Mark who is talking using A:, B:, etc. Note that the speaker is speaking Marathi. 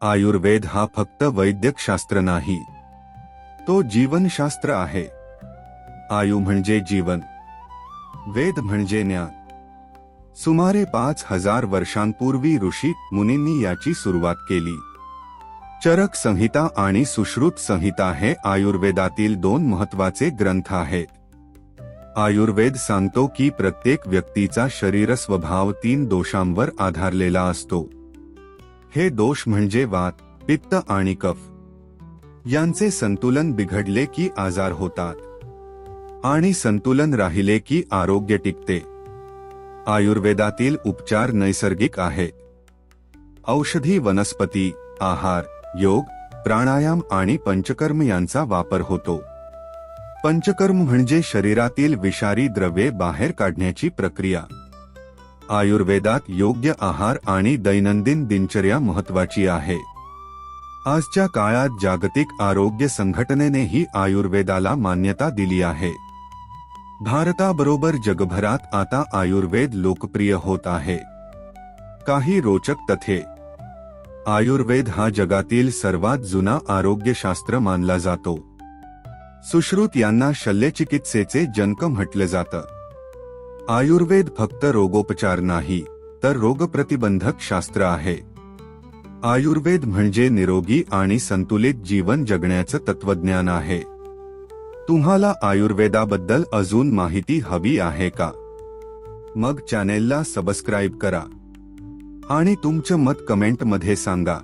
A: आयुर्वेद हा फक्त वैद्यकशास्त्र नाही, तो जीवनशास्त्र आहे. आयु म्हणजे जीवन, वेद म्हणजे ज्ञान. सुमारे 5000 वर्षांपूर्वी ऋषी मुनींनी याची सुरुवात केली. चरक संहिता आणि सुश्रुत संहिता हे आयुर्वेदातील 2 महत्त्वाचे ग्रंथ आहेत. आयुर्वेद सांगतो की प्रत्येक व्यक्तीचा शरीर स्वभाव 3 दोषांवर आधारलेला असतो. हे दोष म्हणजे वात, पित्त आणि कफ. यांचे संतुलन बिघडले की आजार होतात आणि संतुलन राहिले की आरोग्य टिकते. आयुर्वेदातील उपचार नैसर्गिक आहेत. औषधी, वनस्पती, आहार, योग, प्राणायाम आणि पंचकर्म यांचा वापर होतो. पंचकर्म म्हणजे शरीरातील विषारी द्रव्ये बाहेर काढण्याची प्रक्रिया. आयुर्वेदात योग्य आहार आणि दैनंदिन दिनचर्या महत्त्वाची आहे. आजच्या काळात जागतिक आरोग्य संघटनेनेही आयुर्वेदाला मान्यता दिली आहे. भारताबरोबर जगभरात आता आयुर्वेद लोकप्रिय होत आहे. काही रोचक तथ्ये. आयुर्वेद हा जगातील सर्वात जुना आरोग्यशास्त्र मानला जातो. सुश्रुत यांना शल्यचिकित्सेचे जनक म्हटलं जातं. आयुर्वेद फक्त रोगोपचार नाही, तर रोगप्रतिबंधक शास्त्र आहे. आयुर्वेद म्हणजे निरोगी आणि संतुलित जीवन जगण्याचं तत्वज्ञान आहे. तुम्हाला आयुर्वेदाबद्दल अजून माहिती हवी आहे का? मग चॅनेलला सबस्क्राईब करा आणि तुमचं मत कमेंटमध्ये सांगा.